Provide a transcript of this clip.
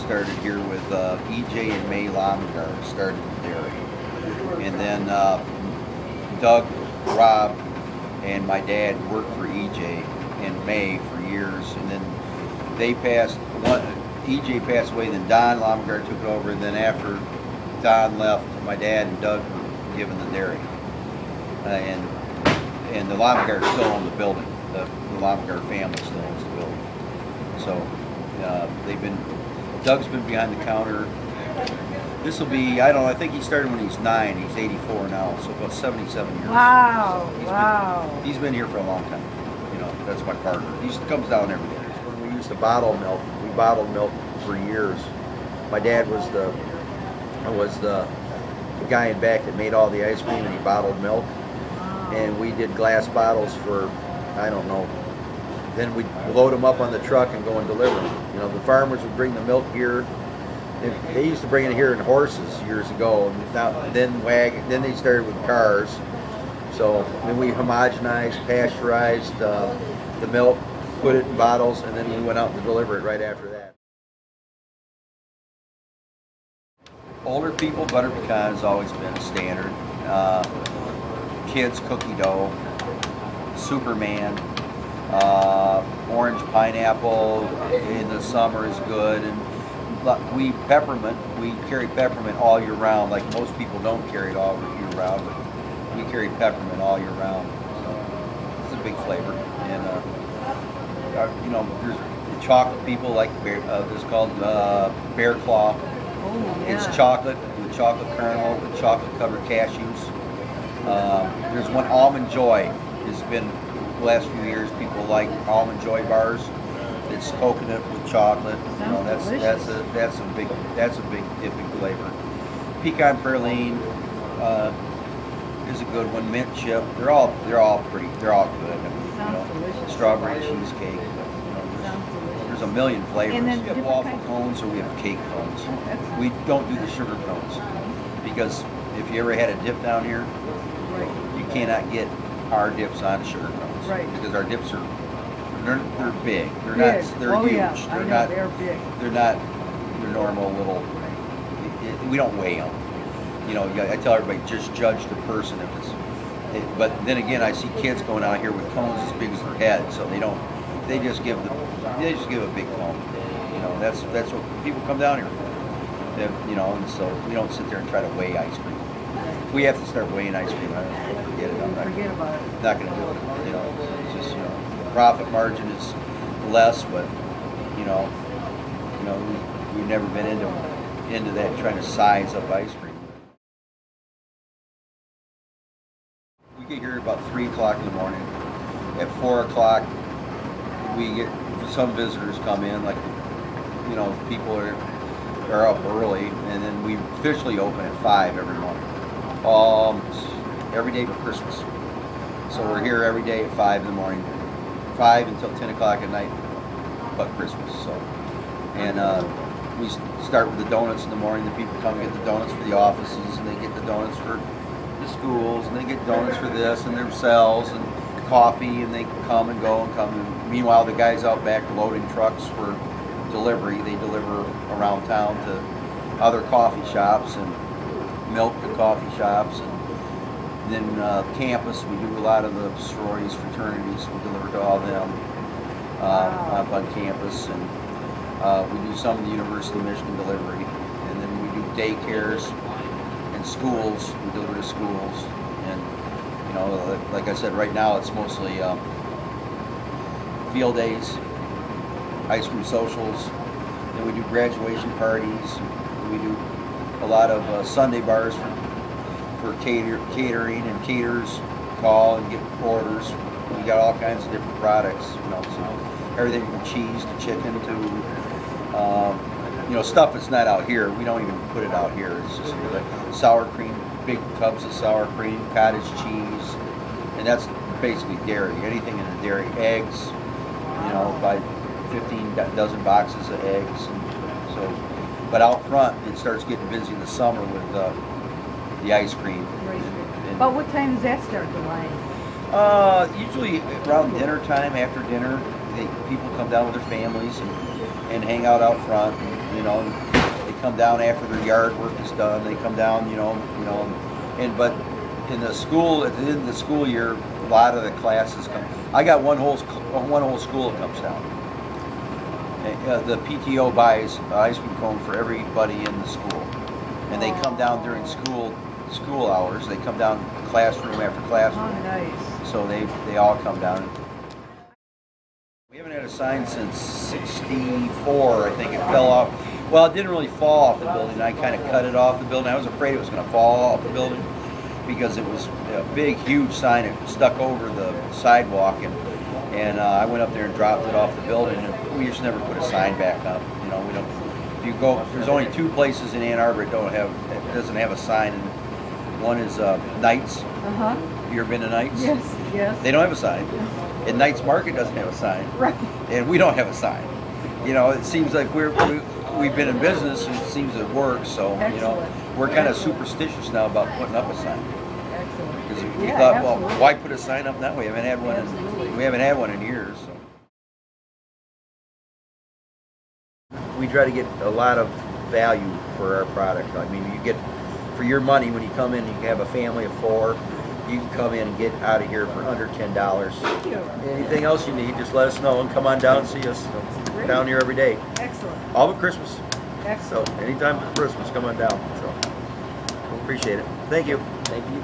started here with EJ and May Lomgar, started the dairy. And then Doug, Rob, and my dad worked for EJ and May for years. And then they passed, EJ passed away, then Don Lomgar took it over. And then after Don left, my dad and Doug were given the dairy. And the Lomgar still own the building. The Lomgar family still owns the building. So Doug's been behind the counter. This will be, I don't know, I think he started when he's 9. He's 84 now, so about 77 years. Wow, He's been here for a long time. You know, that's my partner. He comes down every day. When we used to bottle milk, we bottled milk for years. My dad was the guy in back that made all the ice cream, and he bottled milk. And we did glass bottles for, I don't know. Then we'd load them up on the truck and go and deliver them. You know, the farmers would bring the milk here. They used to bring it here in horses years ago, and then they started with cars. So then we homogenized, pasteurized the milk, put it in bottles, and then we went out to deliver it right after that. Older people, butter pecan has always been standard. Kids, cookie dough, Superman, orange pineapple in the summer is good, and we carry peppermint all year round. Like most people don't carry it all year round, but we carry peppermint all year round. So it's a big flavor, and you know, there's the chocolate people like it's called Bear Claw. Oh, yeah. It's chocolate with chocolate caramel with chocolate covered cashews. There's one, Almond Joy. Has been the last few years. People like Almond Joy bars. It's coconut with chocolate. You know, that's a big dipping flavor. Pecan praline is a good one. Mint chip. They're all good. I mean, you know, strawberry cheesecake. You know, there's a million flavors. We have waffle cones or we have cake cones. We don't do the sugar cones because if you ever had a dip down here, you cannot get our dips on sugar cones. Right. Because our dips are they're big. They're not. They're huge. Yeah, they're big. They're not your normal little. We don't weigh them. You know, I tell everybody just judge the person if it's. But then again, I see kids going out here with cones as big as their head, so they don't. They just give a big cone. You know, that's what people come down here for. You know, and so we don't sit there and try to weigh ice cream. If we have to start weighing ice cream, forget it. Forget about it. Not going to do it. You know, it's just the profit margin is less, but you know, we've never been into that trying to size up ice cream. We get here about 3 o'clock in the morning. At 4 o'clock, we get some visitors come in, like people are up early, and then we officially open at 5 every morning. Every day but Christmas. So we're here every day at 5 in the morning, 5 until 10 o'clock at night, but Christmas. So, and we start with the donuts in the morning. The people come and get the donuts for the offices, and they get the donuts for the schools, and they get donuts for this and themselves, and coffee, and they come and go and come. And meanwhile, the guys out back loading trucks for delivery. They deliver around town to other coffee shops and milk to coffee shops, and then campus. We do a lot of the sororities, fraternities. We deliver to all of them up on campus, and we do some of the University of Michigan delivery, and then we do daycares and schools. We deliver to schools, and you know, like I said, right now it's mostly field days, ice cream socials, and we do graduation parties. We do a lot of Sunday bars for catering, and caterers call and get orders. We got all kinds of different products, you know, so everything from cheese to chicken to stuff that's not out here. We don't even put it out here. It's just like sour cream, big tubs of sour cream, cottage cheese, and that's basically dairy. Anything in the dairy, eggs, buy 15 dozen boxes of eggs. And so, but out front, it starts getting busy in the summer with the ice cream. But what time does that start, the line? Usually around dinner time, after dinner, people come down with their families and hang out front. you know. They come down after their yard work is done. They come down, but in the school at the end of the school year, a lot of the classes come. I got one whole school that comes down. The PTO buys ice cream cone for everybody in the school, and they come down during school hours. They come down classroom after classroom. Oh, nice. So they all come down. We haven't had a sign since '64. I think it fell off. Well, it didn't really fall off the building. I kind of cut it off the building. I was afraid it was going to fall off the building because it was a big, huge sign. It stuck over the sidewalk, and I went up there and dropped it off the building. And we just never put a sign back up. You know, we don't. If you go, there's only 2 places in Ann Arbor that doesn't have a sign. And one is Knights. Have you ever been to Knights? Yes, yes. They don't have a sign. And Knights Market doesn't have a sign. Right. And we don't have a sign. You know, it seems like we've been in business and it seems it works. So, we're kind of superstitious now about putting up a sign. Excellent. Because we thought, well, why put a sign up now? We haven't had one in years. So. We try to get a lot of value for our product. I mean, you get for your money when you come in. You have a family of 4. You can come in and get out of here for under $10. Thank you. Anything else you need, just let us know and come on down and see us. We're down here every day. Excellent. All but Christmas. Excellent. So anytime for Christmas, come on down. So we'll appreciate it. Thank you. Thank you.